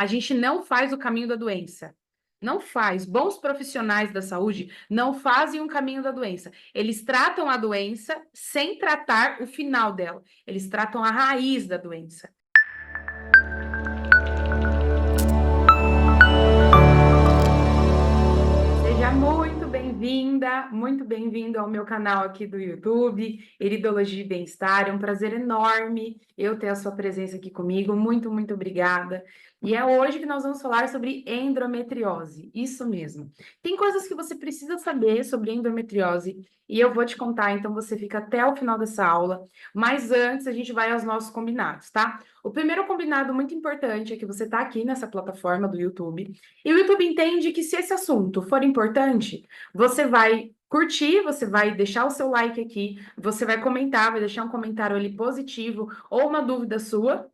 A gente não faz o caminho da doença. Não faz. Bons profissionais da saúde não fazem um caminho da doença. Eles tratam a doença sem tratar o final dela. Eles tratam a raiz da doença. Seja muito bem-vindo ao meu canal aqui do YouTube, Iridologia e Bem-Estar. É um prazer enorme eu ter a sua presença aqui comigo. Muito obrigada. E é hoje que nós vamos falar sobre endometriose. Isso mesmo. Tem coisas que você precisa saber sobre endometriose e eu vou te contar, então você fica até o final dessa aula. Mas antes, a gente vai aos nossos combinados, tá? O primeiro combinado muito importante é que você está aqui nessa plataforma do YouTube. E o YouTube entende que se esse assunto for importante, você vai curtir, você vai deixar o seu like aqui, você vai comentar, vai deixar um comentário ali positivo ou uma dúvida sua.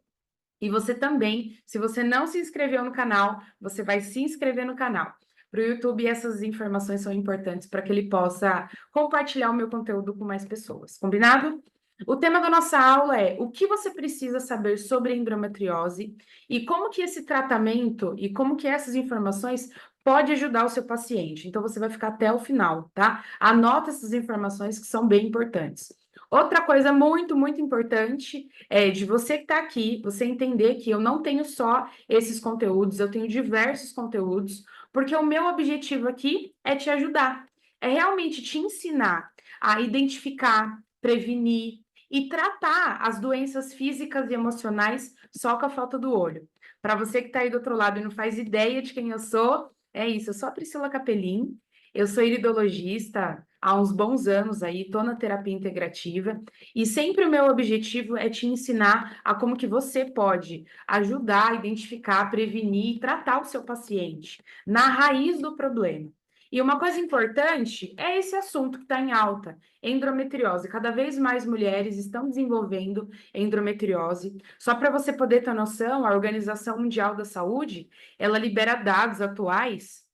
E você também, se você não se inscreveu no canal, você vai se inscrever no canal. Para o YouTube, essas informações são importantes para que ele possa compartilhar o meu conteúdo com mais pessoas. Combinado? O tema da nossa aula é o que você precisa saber sobre endometriose e como que esse tratamento e como que essas informações pode ajudar o seu paciente. Então, você vai ficar até o final, tá? Anota essas informações que são bem importantes. Outra coisa muito importante é de você que está aqui, você entender que eu não tenho só esses conteúdos, eu tenho diversos conteúdos, porque o meu objetivo aqui é te ajudar, é realmente te ensinar a identificar, prevenir e tratar as doenças físicas e emocionais só com a falta do olho. Para você que está aí do outro lado e não faz ideia de quem eu sou, é isso, eu sou a Priscila Capelin, eu sou iridologista há uns bons anos aí, estou na terapia integrativa, e sempre o meu objetivo é te ensinar a como que você pode ajudar a identificar, prevenir e tratar o seu paciente na raiz do problema. E uma coisa importante é esse assunto que está em alta, endometriose. Cada vez mais mulheres estão desenvolvendo endometriose. Só para você poder ter noção, a Organização Mundial da Saúde, ela libera dados atuais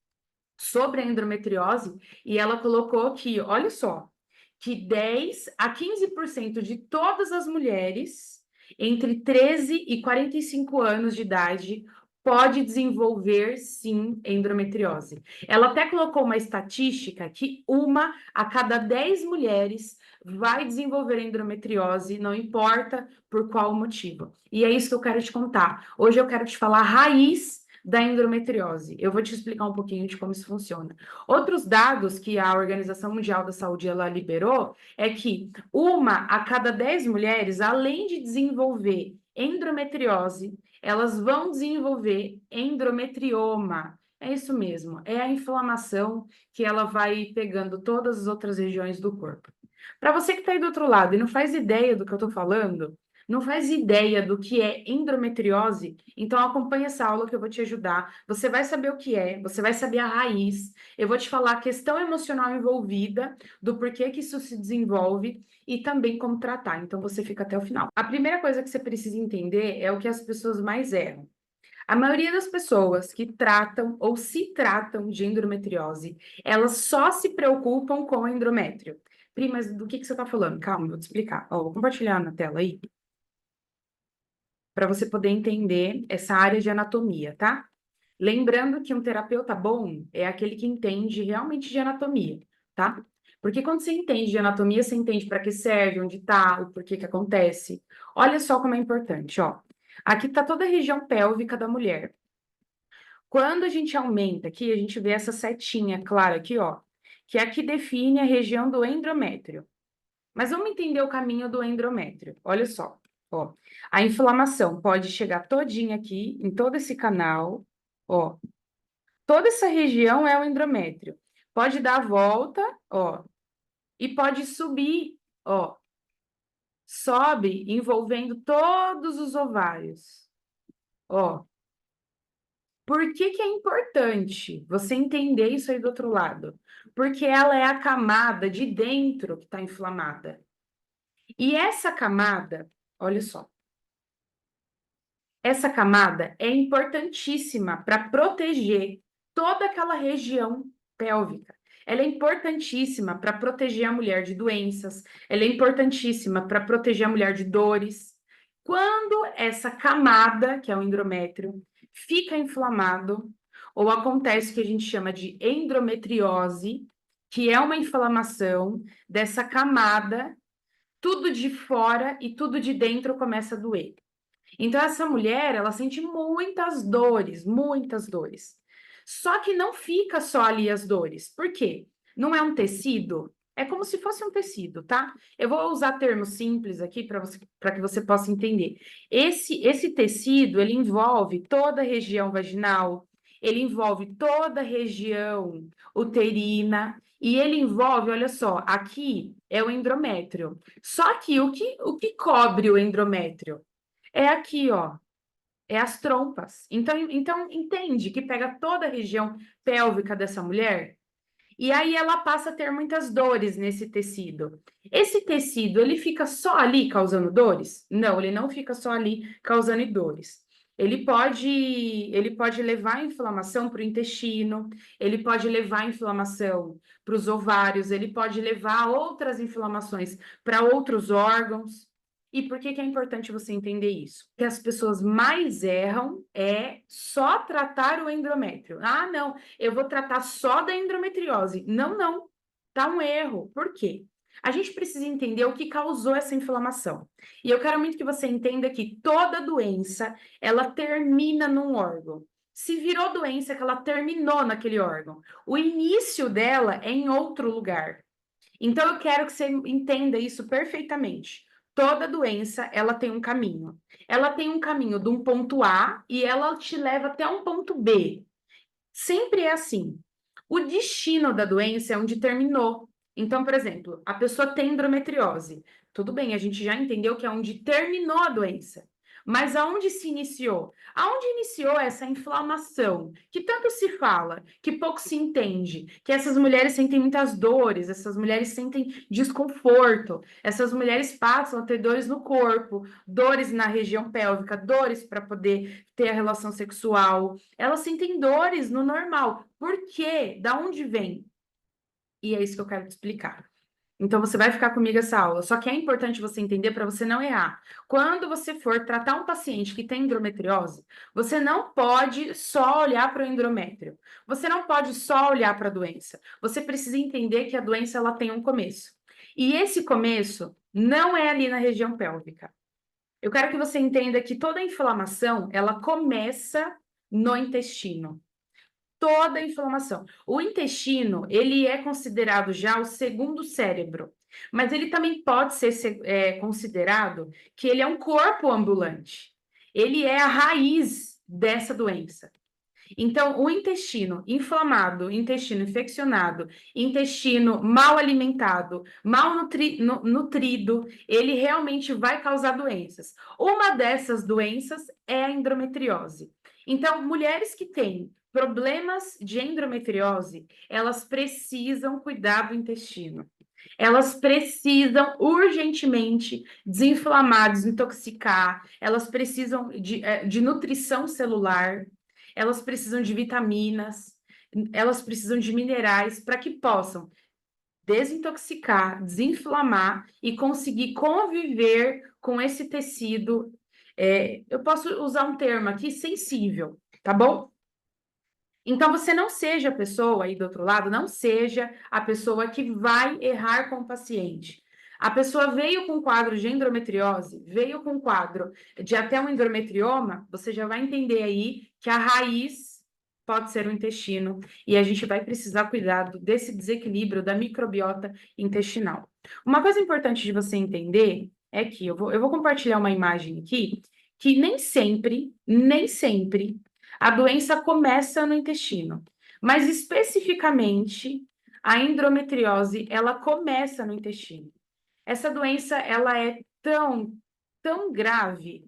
sobre a endometriose e ela colocou que, olha só, que 10 a 15% de todas as mulheres entre 13 e 45 anos de idade pode desenvolver, sim, endometriose. Ela até colocou uma estatística que uma a cada 10 mulheres vai desenvolver endometriose, não importa por qual motivo. E é isso que eu quero te contar. Hoje eu quero te falar a raiz da endometriose. Eu vou te explicar um pouquinho de como isso funciona. Outros dados que a Organização Mundial da Saúde ela liberou é que uma a cada 10 mulheres, além de desenvolver endometriose, elas vão desenvolver endometrioma. É isso mesmo, é a inflamação que ela vai pegando todas as outras regiões do corpo. Para você que está aí do outro lado e não faz ideia do que eu estou falando, não faz ideia do que é endometriose, então acompanha essa aula que eu vou te ajudar. Você vai saber o que é, você vai saber a raiz. Eu vou te falar a questão emocional envolvida, do porquê que isso se desenvolve e também como tratar. Então você fica até o final. A primeira coisa que você precisa entender é o que as pessoas mais erram. A maioria das pessoas que tratam ou se tratam de endometriose, elas só se preocupam com o endométrio. Pri, mas do que você está falando? Calma, eu vou te explicar. Ó, vou compartilhar na tela aí para você poder entender essa área de anatomia, tá? Lembrando que um terapeuta bom é aquele que entende realmente de anatomia, tá? Porque quando você entende de anatomia, você entende para que serve, onde está, o porquê que acontece. Olha só como é importante, ó. Aqui está toda a região pélvica da mulher. Quando a gente aumenta aqui, a gente vê essa setinha clara aqui, ó, que é a que define a região do endométrio. Mas vamos entender o caminho do endométrio. Olha só, ó. A inflamação pode chegar todinha aqui, em todo esse canal, ó. Toda essa região é o endométrio. Pode dar a volta, ó, e pode subir, ó. Sobe envolvendo todos os ovários, ó. Por que que é importante você entender isso aí do outro lado? Porque ela é a camada de dentro que está inflamada. E essa camada, olha só, essa camada é importantíssima para proteger toda aquela região pélvica. Ela é importantíssima para proteger a mulher de doenças, ela é importantíssima para proteger a mulher de dores. Quando essa camada, que é o endométrio, fica inflamado, ou acontece o que a gente chama de endometriose, que é uma inflamação dessa camada, tudo de fora e tudo de dentro começa a doer. Então, essa mulher, ela sente muitas dores, muitas dores. Só que não fica só ali as dores. Por quê? Não é um tecido? É como se fosse um tecido, tá? Eu vou usar termos simples aqui para que você possa entender. Esse tecido, ele envolve toda a região vaginal, ele envolve toda a região uterina, e ele envolve, olha só, aqui é o endométrio. Só que o que cobre o endométrio? É aqui, ó, é as trompas. Então entende que pega toda a região pélvica dessa mulher e aí ela passa a ter muitas dores nesse tecido. Esse tecido, ele fica só ali causando dores? Não, ele não fica só ali causando dores. Ele pode levar a inflamação para o intestino, ele pode levar a inflamação para os ovários, ele pode levar outras inflamações para outros órgãos. E por que que é importante você entender isso? Que as pessoas mais erram é só tratar o endométrio. Ah, não, eu vou tratar só da endometriose. Não, não. Tá um erro. Por quê? A gente precisa entender o que causou essa inflamação. E eu quero muito que você entenda que toda doença, ela termina num órgão. Se virou doença, é que ela terminou naquele órgão. O início dela é em outro lugar. Então, eu quero que você entenda isso perfeitamente. Toda doença, ela tem um caminho. Ela tem um caminho de um ponto A e ela te leva até um ponto B. Sempre é assim. O destino da doença é onde terminou. Então, por exemplo, a pessoa tem endometriose. Tudo bem, a gente já entendeu que é onde terminou a doença. Mas aonde se iniciou? Aonde iniciou essa inflamação? Que tanto se fala, que pouco se entende, que essas mulheres sentem muitas dores, essas mulheres sentem desconforto, essas mulheres passam a ter dores no corpo, dores na região pélvica, dores para poder ter a relação sexual. Elas sentem dores no normal. Por quê? Da onde vem? E é isso que eu quero te explicar. Então, você vai ficar comigo essa aula. Só que é importante você entender para você não errar. Quando você for tratar um paciente que tem endometriose, você não pode só olhar para o endométrio. Você não pode só olhar para a doença. Você precisa entender que a doença ela tem um começo. E esse começo não é ali na região pélvica. Eu quero que você entenda que toda inflamação, ela começa no intestino. Toda inflamação. O intestino, ele é considerado já o segundo cérebro, mas ele também pode ser considerado que ele é um corpo ambulante. Ele é a raiz dessa doença. Então, o intestino inflamado, intestino infeccionado, intestino mal alimentado, mal nutrido, ele realmente vai causar doenças. Uma dessas doenças é a endometriose. Então, mulheres que têm problemas de endometriose, elas precisam cuidar do intestino. Elas precisam urgentemente desinflamar, desintoxicar, elas precisam de nutrição celular, elas precisam de vitaminas, elas precisam de minerais para que possam desintoxicar, desinflamar e conseguir conviver com esse tecido. Eu posso usar um termo aqui, sensível, tá bom? Então, você não seja a pessoa aí do outro lado, não seja a pessoa que vai errar com o paciente. A pessoa veio com quadro de endometriose, veio com quadro de até um endometrioma, você já vai entender aí que a raiz pode ser o intestino e a gente vai precisar cuidar desse desequilíbrio da microbiota intestinal. Uma coisa importante de você entender é que eu vou compartilhar uma imagem aqui que nem sempre a doença começa no intestino, mas especificamente a endometriose, ela começa no intestino. Essa doença, ela é tão grave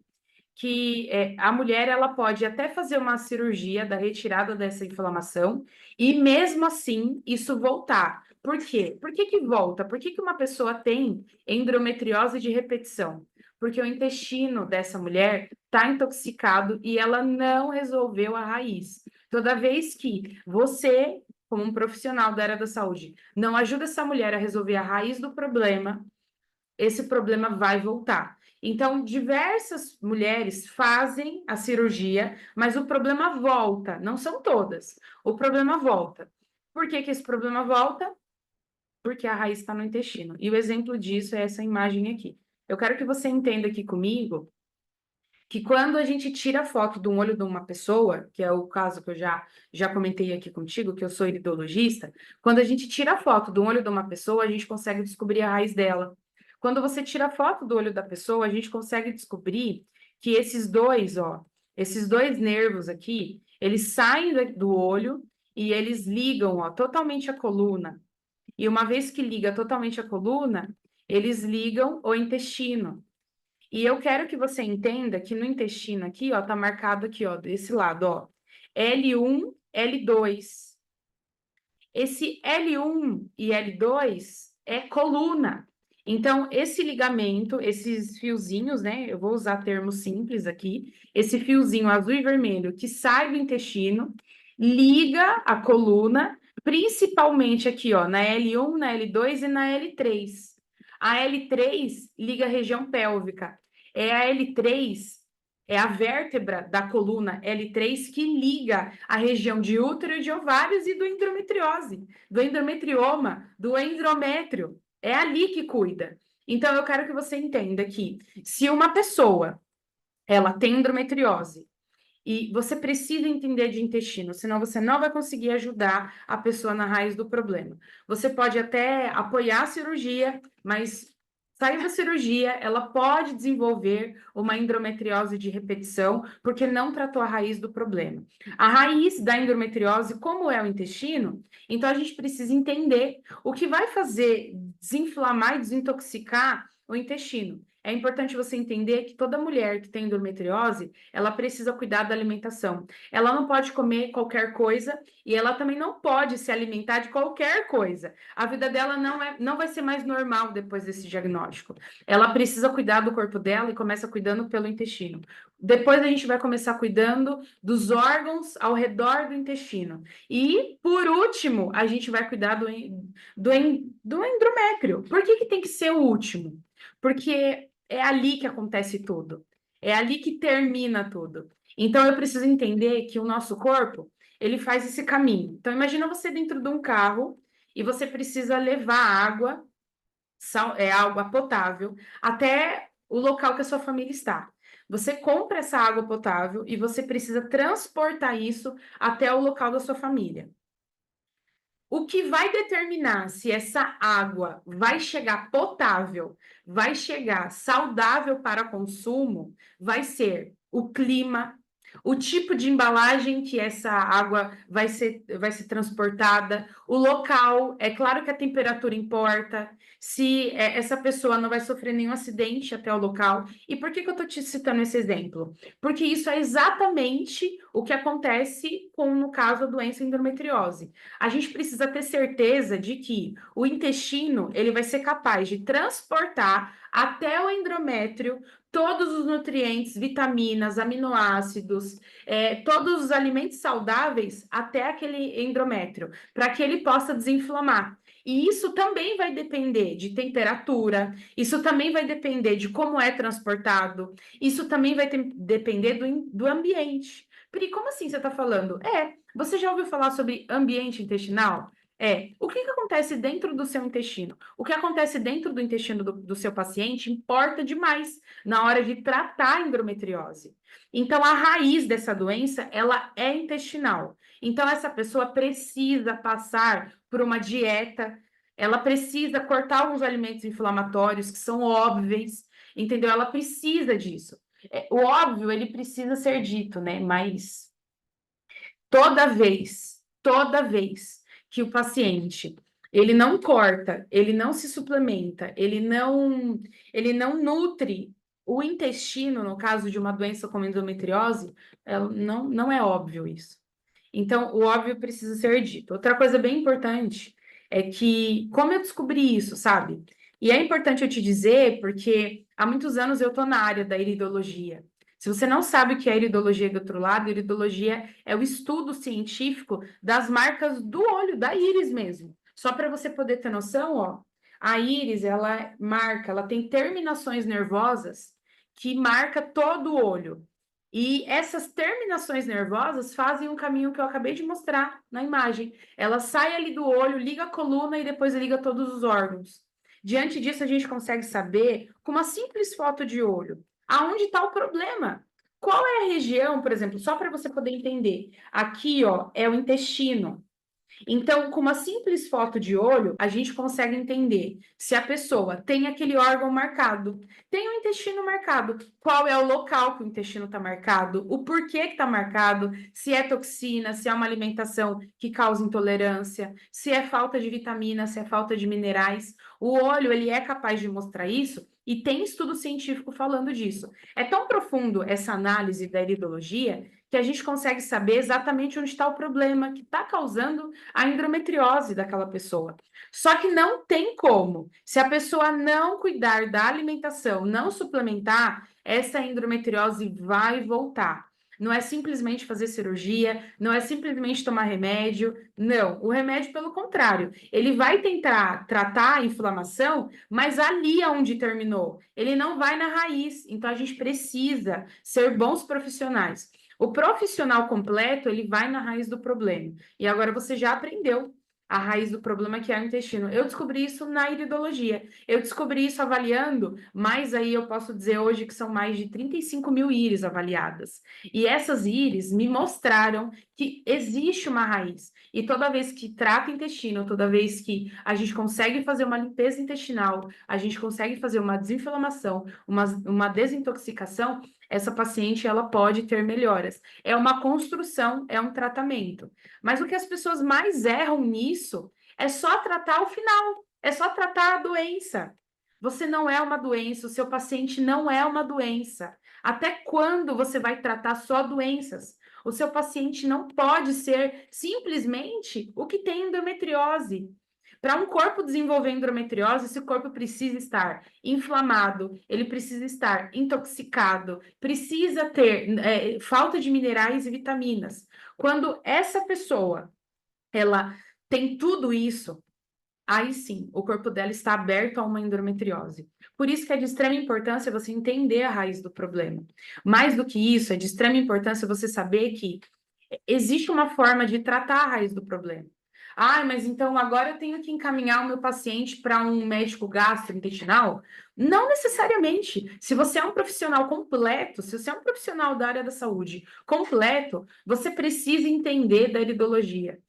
que a mulher ela pode até fazer uma cirurgia da retirada dessa inflamação e mesmo assim isso voltar. Por quê? Por que que volta? Por que que uma pessoa tem endometriose de repetição? Porque o intestino dessa mulher está intoxicado e ela não resolveu a raiz. Toda vez que você, como um profissional da área da saúde, não ajuda essa mulher a resolver a raiz do problema, esse problema vai voltar. Então, diversas mulheres fazem a cirurgia, mas o problema volta, não são todas. O problema volta. Por que que esse problema volta? Porque a raiz está no intestino. E o exemplo disso é essa imagem aqui. Eu quero que você entenda aqui comigo que quando a gente tira foto de um olho de uma pessoa, que é o caso que eu já comentei aqui contigo, que eu sou iridologista, quando a gente tira a foto do olho de uma pessoa, a gente consegue descobrir a raiz dela. Quando você tira a foto do olho da pessoa, a gente consegue descobrir que esses dois nervos aqui, eles saem do olho e eles ligam, ó, totalmente a coluna. E uma vez que liga totalmente a coluna, eles ligam o intestino. E eu quero que você entenda que no intestino aqui, ó, tá marcado aqui, ó, desse lado, ó, L1, L2. Esse L1 e L2 é coluna. Então, esse ligamento, esses fiozinhos, né? Eu vou usar termos simples aqui. Esse fiozinho azul e vermelho que sai do intestino, liga a coluna, principalmente aqui, ó, na L1, na L2 e na L3. A L3 liga a região pélvica. É a L3, é a vértebra da coluna L3 que liga a região de útero e de ovários e do endometriose, do endometrioma, do endométrio. É ali que cuida. Então, eu quero que você entenda que se uma pessoa ela tem endometriose e você precisa entender de intestino, senão você não vai conseguir ajudar a pessoa na raiz do problema. Você pode até apoiar a cirurgia, mas saindo da cirurgia, ela pode desenvolver uma endometriose de repetição, porque não tratou a raiz do problema. A raiz da endometriose, como é o intestino, então a gente precisa entender o que vai fazer desinflamar e desintoxicar o intestino. É importante você entender que toda mulher que tem endometriose, ela precisa cuidar da alimentação. Ela não pode comer qualquer coisa e ela também não pode se alimentar de qualquer coisa. A vida dela não vai ser mais normal depois desse diagnóstico. Ela precisa cuidar do corpo dela e começa cuidando pelo intestino. Depois a gente vai começar cuidando dos órgãos ao redor do intestino. E, por último, a gente vai cuidar do endométrio. Por que que tem que ser o último? Porque é ali que acontece tudo. É ali que termina tudo. Então, eu preciso entender que o nosso corpo, ele faz esse caminho. Então, imagina você dentro de um carro e você precisa levar água, água potável, até o local que a sua família está. Você compra essa água potável e você precisa transportar isso até o local da sua família. O que vai determinar se essa água vai chegar potável, vai chegar saudável para consumo, vai ser o clima, o tipo de embalagem que essa água vai ser transportada, o local. É claro que a temperatura importa, se essa pessoa não vai sofrer nenhum acidente até o local. E por que que eu estou te citando esse exemplo? Porque isso é exatamente o que acontece no caso da doença endometriose. A gente precisa ter certeza de que o intestino ele vai ser capaz de transportar até o endométrio todos os nutrientes, vitaminas, aminoácidos, todos os alimentos saudáveis até aquele endométrio, para que ele possa desinflamar. E isso também vai depender de temperatura, isso também vai depender de como é transportado, isso também vai depender do ambiente. Pri, como assim você está falando? Você já ouviu falar sobre ambiente intestinal? O que que acontece dentro do seu intestino? O que acontece dentro do intestino do seu paciente importa demais na hora de tratar a endometriose. Então, a raiz dessa doença, ela é intestinal. Então, essa pessoa precisa passar por uma dieta, ela precisa cortar alguns alimentos inflamatórios que são óbvios, entendeu? Ela precisa disso. O óbvio, ele precisa ser dito, né? Mas toda vez que o paciente ele não corta, ele não se suplementa, ele não nutre o intestino, no caso de uma doença como endometriose, não é óbvio isso. Então, o óbvio precisa ser dito. Outra coisa bem importante é que, como eu descobri isso, sabe? E é importante eu te dizer, porque há muitos anos eu estou na área da iridologia. Se você não sabe o que é iridologia do outro lado, iridologia é o estudo científico das marcas do olho, da íris mesmo. Só para você poder ter noção, ó, a íris, ela marca, ela tem terminações nervosas que marca todo o olho. E essas terminações nervosas fazem um caminho que eu acabei de mostrar na imagem. Ela sai ali do olho, liga a coluna e depois liga todos os órgãos. Diante disso, a gente consegue saber, com uma simples foto de olho, aonde está o problema. Qual é a região, por exemplo, só para você poder entender. Aqui, ó, é o intestino. Então, com uma simples foto de olho, a gente consegue entender se a pessoa tem aquele órgão marcado, tem o intestino marcado, qual é o local que o intestino está marcado, o porquê que está marcado, se é toxina, se é uma alimentação que causa intolerância, se é falta de vitamina, se é falta de minerais. O olho, ele é capaz de mostrar isso e tem estudo científico falando disso. É tão profundo essa análise da iridologia que a gente consegue saber exatamente onde está o problema que está causando a endometriose daquela pessoa. Só que não tem como. Se a pessoa não cuidar da alimentação, não suplementar, essa endometriose vai voltar. Não é simplesmente fazer cirurgia, não é simplesmente tomar remédio, não. O remédio, pelo contrário, ele vai tentar tratar a inflamação, mas ali onde terminou, ele não vai na raiz. Então a gente precisa ser bons profissionais. O profissional completo, ele vai na raiz do problema. E agora você já aprendeu a raiz do problema que é o intestino. Eu descobri isso na iridologia. Eu descobri isso avaliando, mas aí eu posso dizer hoje que são mais de 35 mil íris avaliadas. E essas íris me mostraram que existe uma raiz. E toda vez que trata o intestino, toda vez que a gente consegue fazer uma limpeza intestinal, a gente consegue fazer uma desinflamação, uma desintoxicação, essa paciente ela pode ter melhoras. É uma construção, é um tratamento. Mas o que as pessoas mais erram nisso é só tratar o final, é só tratar a doença. Você não é uma doença, o seu paciente não é uma doença. Até quando você vai tratar só doenças? O seu paciente não pode ser simplesmente o que tem endometriose. Para um corpo desenvolver endometriose, esse corpo precisa estar inflamado, ele precisa estar intoxicado, precisa ter falta de minerais e vitaminas. Quando essa pessoa ela tem tudo isso, aí sim, o corpo dela está aberto a uma endometriose. Por isso que é de extrema importância você entender a raiz do problema. Mais do que isso, é de extrema importância você saber que existe uma forma de tratar a raiz do problema. Ah, mas então agora eu tenho que encaminhar o meu paciente para um médico gastrointestinal? Não necessariamente. Se você é um profissional completo, se você é um profissional da área da saúde completo, você precisa entender da iridologia.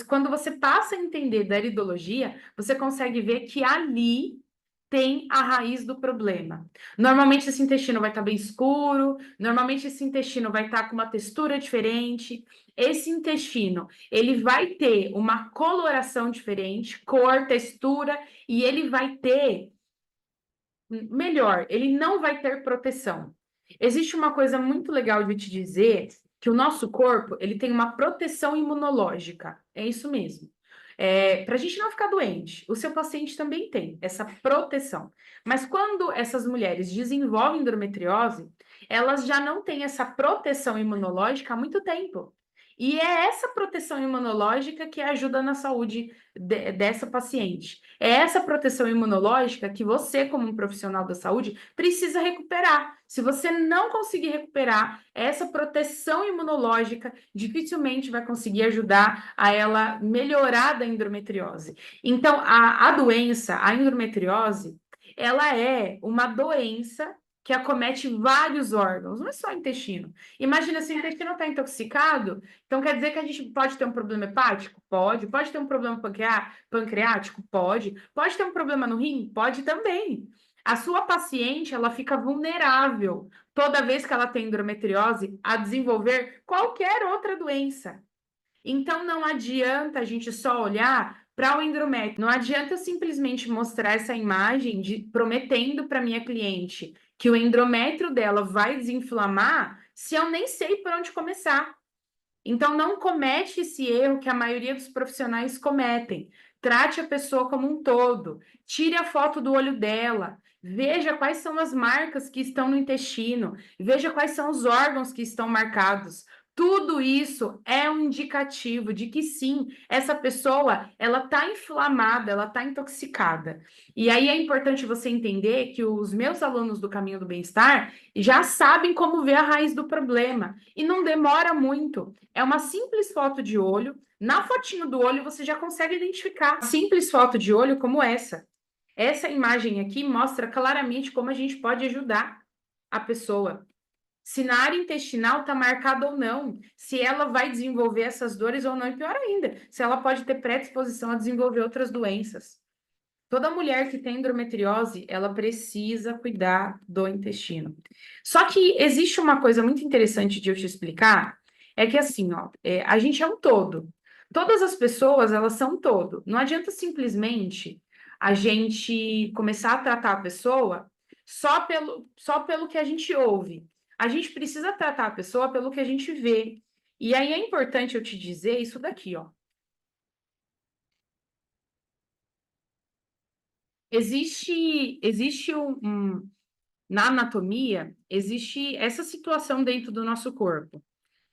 Quando você passa a entender da iridologia, você consegue ver que ali tem a raiz do problema. Normalmente esse intestino vai estar bem escuro, normalmente esse intestino vai estar com uma textura diferente. Esse intestino, ele vai ter uma coloração diferente, cor, textura, e ele vai ter, melhor, ele não vai ter proteção. Existe uma coisa muito legal de te dizer, que o nosso corpo, ele tem uma proteção imunológica. É isso mesmo. Para a gente não ficar doente, o seu paciente também tem essa proteção. Mas quando essas mulheres desenvolvem endometriose, elas já não têm essa proteção imunológica há muito tempo. E é essa proteção imunológica que ajuda na saúde dessa paciente. É essa proteção imunológica que você, como um profissional da saúde, precisa recuperar. Se você não conseguir recuperar essa proteção imunológica, dificilmente vai conseguir ajudar a ela melhorar da endometriose. Então, a doença, a endometriose, ela é uma doença que acomete vários órgãos, não é só o intestino. Imagina se o intestino está intoxicado, então quer dizer que a gente pode ter um problema hepático? Pode. Pode ter um problema pancreático? Pode. Pode ter um problema no rim? Pode também. A sua paciente, ela fica vulnerável toda vez que ela tem endometriose a desenvolver qualquer outra doença. Então, não adianta a gente só olhar para o endométrio. Não adianta eu simplesmente mostrar essa imagem prometendo para minha cliente que o endométrio dela vai desinflamar se eu nem sei por onde começar. Então, não comete esse erro que a maioria dos profissionais cometem. Trate a pessoa como um todo. Tire a foto do olho dela. Veja quais são as marcas que estão no intestino. Veja quais são os órgãos que estão marcados. Tudo isso é um indicativo de que sim, essa pessoa, ela está inflamada, ela está intoxicada. E aí é importante você entender que os meus alunos do Caminho do Bem-Estar já sabem como ver a raiz do problema. E não demora muito. É uma simples foto de olho. Na fotinho do olho você já consegue identificar. Simples foto de olho como essa. Essa imagem aqui mostra claramente como a gente pode ajudar a pessoa. Se na área intestinal está marcada ou não, se ela vai desenvolver essas dores ou não, e pior ainda, se ela pode ter predisposição a desenvolver outras doenças. Toda mulher que tem endometriose, ela precisa cuidar do intestino. Só que existe uma coisa muito interessante de eu te explicar, é que assim, ó, a gente é um todo. Todas as pessoas, elas são um todo. Não adianta simplesmente a gente começar a tratar a pessoa só pelo que a gente ouve. A gente precisa tratar a pessoa pelo que a gente vê. E aí é importante eu te dizer isso daqui, ó. Existe na anatomia, existe essa situação dentro do nosso corpo.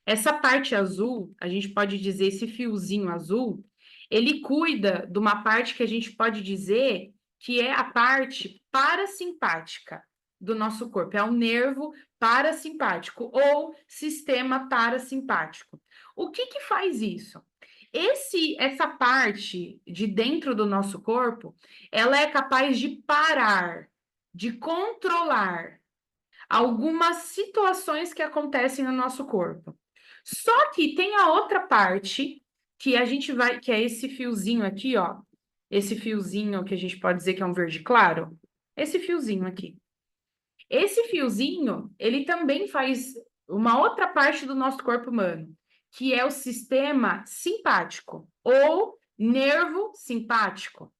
Essa parte azul, a gente pode dizer esse fiozinho azul, ele cuida de uma parte que a gente pode dizer que é a parte parasimpática do nosso corpo, é o nervo parasimpático ou sistema parasimpático. O que que faz isso? Essa parte de dentro do nosso corpo, ela é capaz de parar, de controlar algumas situações que acontecem no nosso corpo. Só que tem a outra parte que a gente vai, que é esse fiozinho aqui, ó. Esse fiozinho que a gente pode dizer que é um verde claro. Esse fiozinho aqui. Esse fiozinho, ele também faz uma outra parte do nosso corpo humano, que é o sistema simpático ou nervo simpático.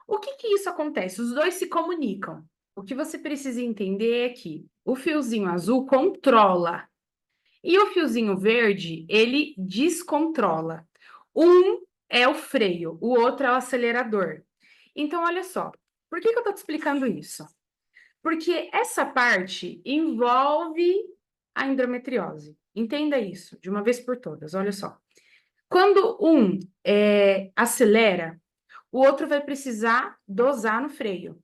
O que que isso acontece? Os dois se comunicam. O que você precisa entender é que o fiozinho azul controla e o fiozinho verde, ele descontrola. Um é o freio, o outro é o acelerador. Então, olha só, por que que eu estou te explicando isso? Porque essa parte envolve a endometriose. Entenda isso de uma vez por todas, olha só. Quando um acelera, o outro vai precisar dosar no freio.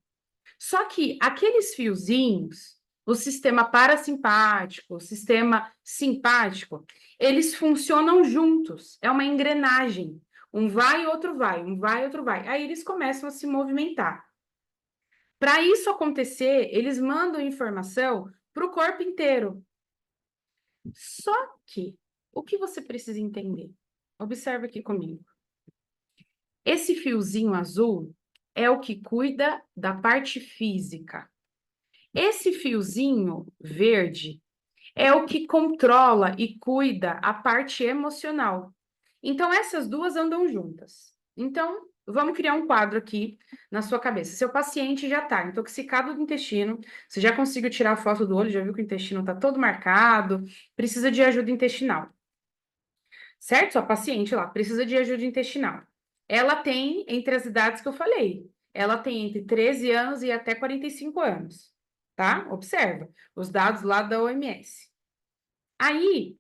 Só que aqueles fiozinhos, o sistema parasimpático, o sistema simpático, eles funcionam juntos. É uma engrenagem. Um vai, outro vai, um vai, outro vai. Aí eles começam a se movimentar. Para isso acontecer, eles mandam informação para o corpo inteiro. Só que o que você precisa entender? Observe aqui comigo. Esse fiozinho azul é o que cuida da parte física. Esse fiozinho verde é o que controla e cuida a parte emocional. Então, essas duas andam juntas. Então, vamos criar um quadro aqui na sua cabeça. Seu paciente já está intoxicado do intestino, você já conseguiu tirar a foto do olho, já viu que o intestino está todo marcado, precisa de ajuda intestinal. Certo? Sua paciente lá precisa de ajuda intestinal. Ela tem entre as idades que eu falei. Ela tem entre 13 anos e até 45 anos, tá? Observa os dados lá da OMS. Aí,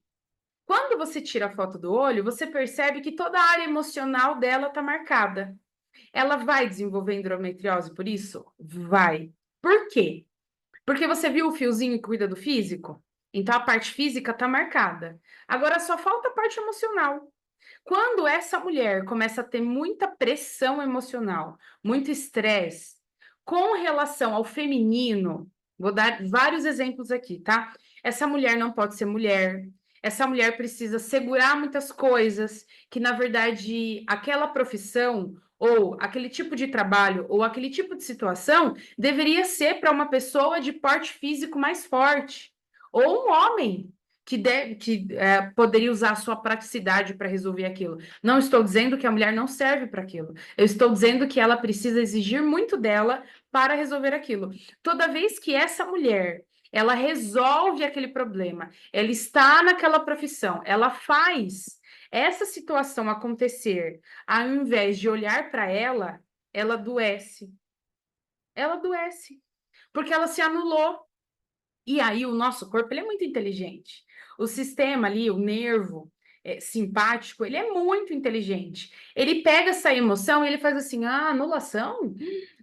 quando você tira a foto do olho, você percebe que toda a área emocional dela está marcada. Ela vai desenvolver endometriose por isso? Vai. Por quê? Porque você viu o fiozinho que cuida do físico? Então a parte física está marcada. Agora só falta a parte emocional. Quando essa mulher começa a ter muita pressão emocional, muito estresse, com relação ao feminino, vou dar vários exemplos aqui, tá? Essa mulher não pode ser mulher, essa mulher precisa segurar muitas coisas, que na verdade aquela profissão, ou aquele tipo de trabalho, ou aquele tipo de situação, deveria ser para uma pessoa de porte físico mais forte, ou um homem que poderia usar a sua praticidade para resolver aquilo. Não estou dizendo que a mulher não serve para aquilo. Eu estou dizendo que ela precisa exigir muito dela para resolver aquilo. Toda vez que essa mulher ela resolve aquele problema, ela está naquela profissão, ela faz essa situação acontecer, ao invés de olhar para ela, ela adoece. Ela adoece, porque ela se anulou. E aí o nosso corpo ele é muito inteligente. O sistema ali, o nervo simpático, ele é muito inteligente. Ele pega essa emoção e ele faz assim, anulação?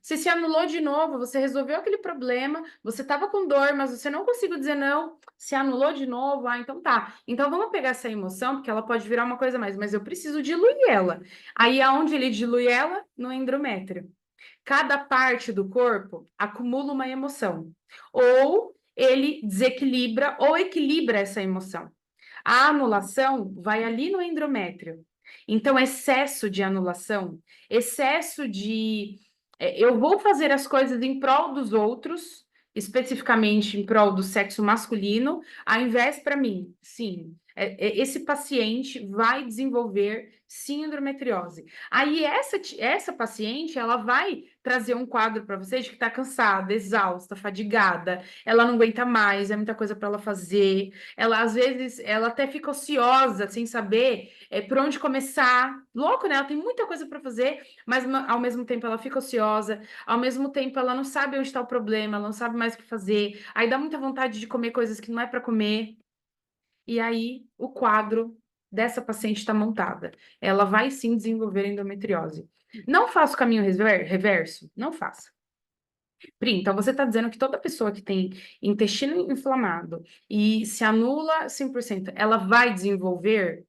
Você se anulou de novo, você resolveu aquele problema, você estava com dor, mas você não conseguiu dizer não, se anulou de novo, então tá. Então vamos pegar essa emoção, porque ela pode virar uma coisa a mais, mas eu preciso diluir ela. Aí aonde ele dilui ela? No endométrio. Cada parte do corpo acumula uma emoção. Ou ele desequilibra ou equilibra essa emoção. A anulação vai ali no endométrio. Então, excesso de anulação, excesso de. Eu vou fazer as coisas em prol dos outros, especificamente em prol do sexo masculino, ao invés para mim. Sim, esse paciente vai desenvolver sim endometriose. Aí, essa paciente, ela vai trazer um quadro para você de que está cansada, exausta, fadigada, ela não aguenta mais, é muita coisa para ela fazer. Ela, às vezes, ela até fica ociosa, sem saber por onde começar. Louco, né? Ela tem muita coisa para fazer, mas ao mesmo tempo ela fica ociosa, ao mesmo tempo ela não sabe onde está o problema, ela não sabe mais o que fazer. Aí dá muita vontade de comer coisas que não é para comer. E aí o quadro dessa paciente está montada. Ela vai sim desenvolver endometriose. Não faça o caminho reverso? Não faça. Pri, então você está dizendo que toda pessoa que tem intestino inflamado e se anula 100%, ela vai desenvolver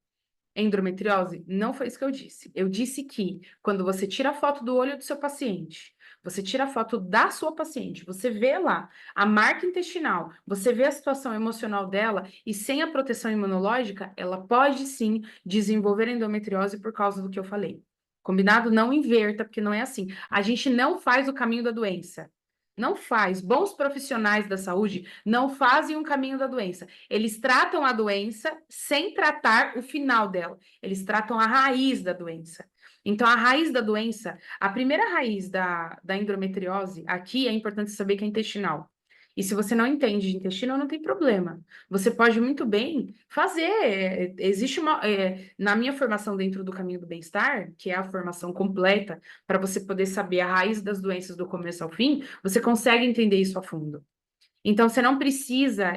endometriose? Não foi isso que eu disse. Eu disse que quando você tira a foto do olho do seu paciente, você tira a foto da sua paciente, você vê lá a marca intestinal, você vê a situação emocional dela e sem a proteção imunológica, ela pode sim desenvolver endometriose por causa do que eu falei. Combinado? Não inverta, porque não é assim. A gente não faz o caminho da doença. Não faz. Bons profissionais da saúde não fazem um caminho da doença. Eles tratam a doença sem tratar o final dela. Eles tratam a raiz da doença. Então, a raiz da doença, a primeira raiz da endometriose, aqui é importante saber que é intestinal. E se você não entende de intestino, não tem problema. Você pode muito bem fazer. Existe na minha formação dentro do Caminho do Bem-Estar, que é a formação completa, para você poder saber a raiz das doenças do começo ao fim, você consegue entender isso a fundo. Então, você não precisa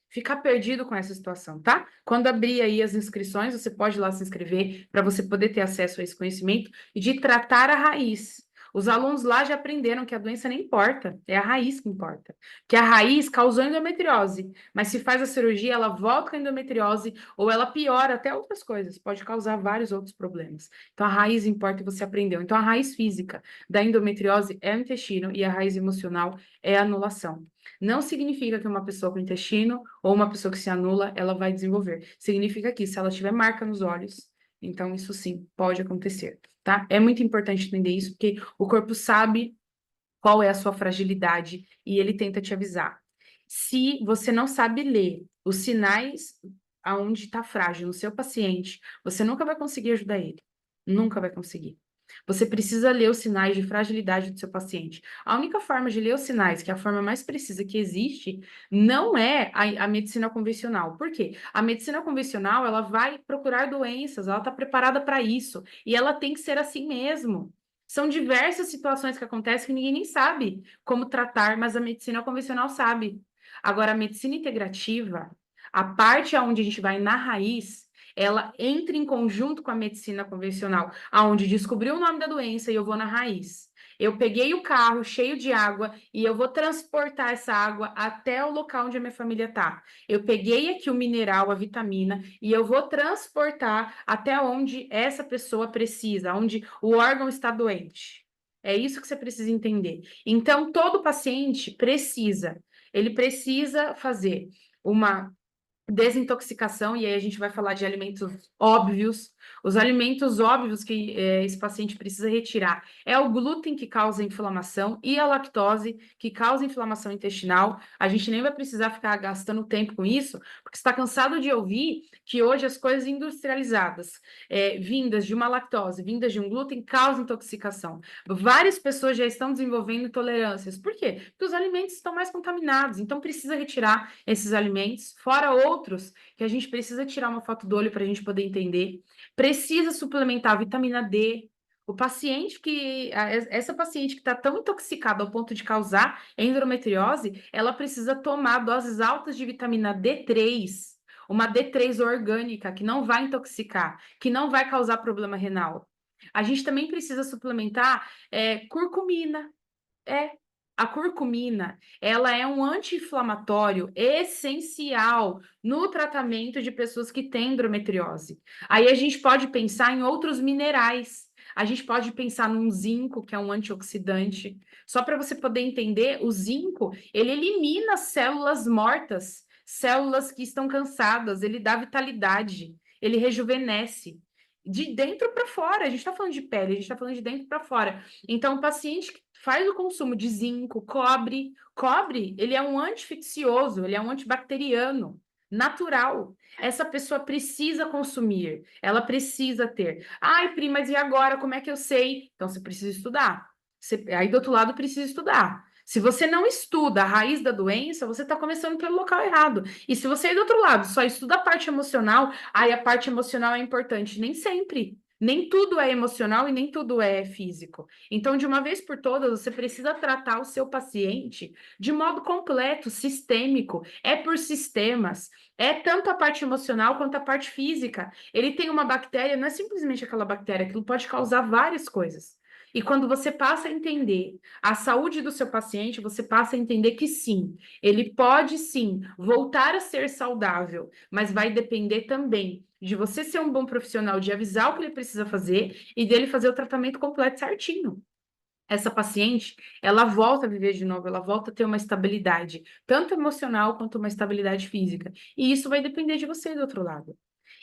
ficar perdido com essa situação, tá? Quando abrir aí as inscrições, você pode ir lá se inscrever para você poder ter acesso a esse conhecimento e de tratar a raiz. Os alunos lá já aprenderam que a doença nem importa, é a raiz que importa. Que a raiz causou endometriose, mas se faz a cirurgia, ela volta com a endometriose ou ela piora até outras coisas, pode causar vários outros problemas. Então, a raiz importa e você aprendeu. Então, a raiz física da endometriose é o intestino e a raiz emocional é a anulação. Não significa que uma pessoa com intestino ou uma pessoa que se anula, ela vai desenvolver. Significa que se ela tiver marca nos olhos, então isso sim pode acontecer, tá? É muito importante entender isso, porque o corpo sabe qual é a sua fragilidade e ele tenta te avisar. Se você não sabe ler os sinais aonde está frágil no seu paciente, você nunca vai conseguir ajudar ele. Nunca vai conseguir. Você precisa ler os sinais de fragilidade do seu paciente. A única forma de ler os sinais, que é a forma mais precisa que existe, não é a medicina convencional. Por quê? A medicina convencional, ela vai procurar doenças, ela está preparada para isso, e ela tem que ser assim mesmo. São diversas situações que acontecem que ninguém nem sabe como tratar, mas a medicina convencional sabe. Agora, a medicina integrativa, a parte onde a gente vai na raiz, ela entra em conjunto com a medicina convencional, aonde descobriu o nome da doença e eu vou na raiz. Eu peguei o carro cheio de água e eu vou transportar essa água até o local onde a minha família está. Eu peguei aqui o mineral, a vitamina, e eu vou transportar até onde essa pessoa precisa, onde o órgão está doente. É isso que você precisa entender. Então, todo paciente precisa, ele precisa fazer uma desintoxicação, e aí a gente vai falar de alimentos óbvios. Os alimentos óbvios que esse paciente precisa retirar é o glúten, que causa inflamação, e a lactose, que causa inflamação intestinal. A gente nem vai precisar ficar gastando tempo com isso, porque está cansado de ouvir que hoje as coisas industrializadas, vindas de uma lactose, vindas de um glúten, causam intoxicação. Várias pessoas já estão desenvolvendo intolerâncias. Por quê? Porque os alimentos estão mais contaminados, então precisa retirar esses alimentos, fora outros que a gente precisa tirar uma foto do olho para a gente poder entender. Precisa suplementar a vitamina D. O paciente essa paciente que está tão intoxicada ao ponto de causar endometriose, ela precisa tomar doses altas de vitamina D3. uma D3 orgânica que não vai intoxicar, que não vai causar problema renal. A gente também precisa suplementar curcumina. A curcumina, ela é um anti-inflamatório essencial no tratamento de pessoas que têm endometriose. Aí a gente pode pensar em outros minerais. A gente pode pensar num zinco, que é um antioxidante. Só para você poder entender, o zinco, ele elimina células mortas, células que estão cansadas, ele dá vitalidade, ele rejuvenesce. De dentro para fora, a gente está falando de pele, a gente está falando de dentro para fora. Então, o paciente que faz o consumo de zinco, cobre, ele é um antiinfeccioso, ele é um antibacteriano natural. Essa pessoa precisa consumir, ela precisa ter. Ai, Pri, mas e agora? Como é que eu sei? Então, você precisa estudar. Aí, do outro lado, precisa estudar. Se você não estuda a raiz da doença, você está começando pelo local errado. E se você, do outro lado, só estuda a parte emocional, aí a parte emocional é importante. Nem sempre. Nem tudo é emocional e nem tudo é físico. Então, de uma vez por todas, você precisa tratar o seu paciente de modo completo, sistêmico, é por sistemas, é tanto a parte emocional quanto a parte física. Ele tem uma bactéria, não é simplesmente aquela bactéria, aquilo pode causar várias coisas. E quando você passa a entender a saúde do seu paciente, você passa a entender que sim, ele pode sim voltar a ser saudável, mas vai depender também de você ser um bom profissional, de avisar o que ele precisa fazer e dele fazer o tratamento completo certinho. Essa paciente, ela volta a viver de novo, ela volta a ter uma estabilidade, tanto emocional quanto uma estabilidade física. E isso vai depender de você do outro lado.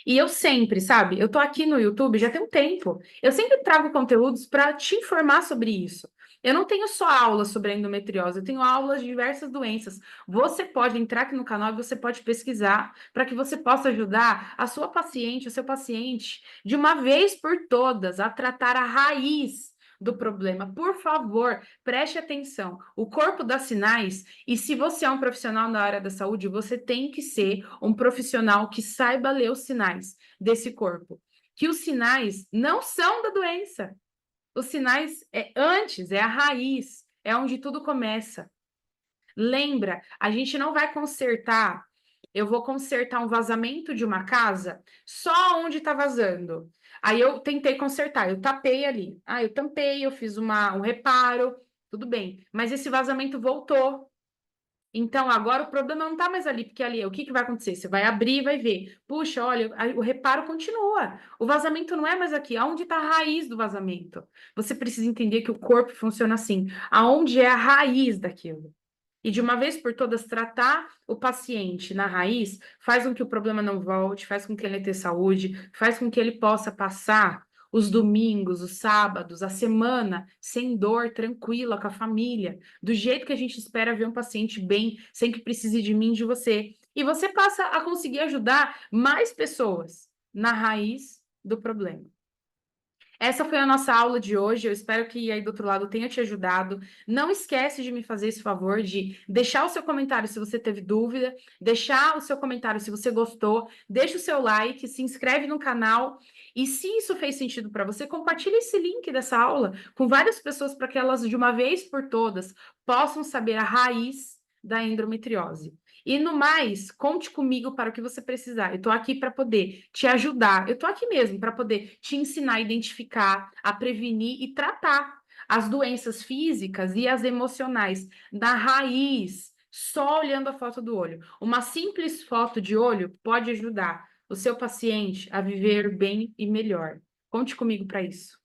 E eu sempre, sabe, eu tô aqui no YouTube já tem um tempo. Eu sempre trago conteúdos para te informar sobre isso. Eu não tenho só aulas sobre a endometriose, eu tenho aulas de diversas doenças. Você pode entrar aqui no canal e você pode pesquisar para que você possa ajudar a sua paciente, o seu paciente, de uma vez por todas, a tratar a raiz do problema. Por favor, preste atenção. O corpo dá sinais, e se você é um profissional na área da saúde, você tem que ser um profissional que saiba ler os sinais desse corpo. Que os sinais não são da doença. Os sinais é antes, é a raiz, é onde tudo começa. Lembra, a gente não vai consertar. Eu vou consertar um vazamento de uma casa só onde está vazando. Aí eu tentei consertar, eu tapei ali. Ah, eu tampei, eu fiz um reparo, tudo bem. Mas esse vazamento voltou. Então, agora o problema não está mais ali, porque ali, o que que vai acontecer? Você vai abrir e vai ver. Puxa, olha, o reparo continua. O vazamento não é mais aqui. Aonde está a raiz do vazamento? Você precisa entender que o corpo funciona assim. Aonde é a raiz daquilo? E de uma vez por todas, tratar o paciente na raiz faz com que o problema não volte, faz com que ele tenha saúde, faz com que ele possa passar os domingos, os sábados, a semana sem dor, tranquila, com a família, do jeito que a gente espera ver um paciente bem, sem que precise de mim, de você. E você passa a conseguir ajudar mais pessoas na raiz do problema. Essa foi a nossa aula de hoje. Eu espero que aí do outro lado tenha te ajudado. Não esquece de me fazer esse favor de deixar o seu comentário se você teve dúvida, deixar o seu comentário se você gostou, deixa o seu like, se inscreve no canal e se isso fez sentido para você, compartilhe esse link dessa aula com várias pessoas para que elas de uma vez por todas possam saber a raiz da endometriose. E no mais, conte comigo para o que você precisar. Eu estou aqui para poder te ajudar. Eu estou aqui mesmo para poder te ensinar a identificar, a prevenir e tratar as doenças físicas e as emocionais da raiz, só olhando a foto do olho. Uma simples foto de olho pode ajudar o seu paciente a viver bem e melhor. Conte comigo para isso.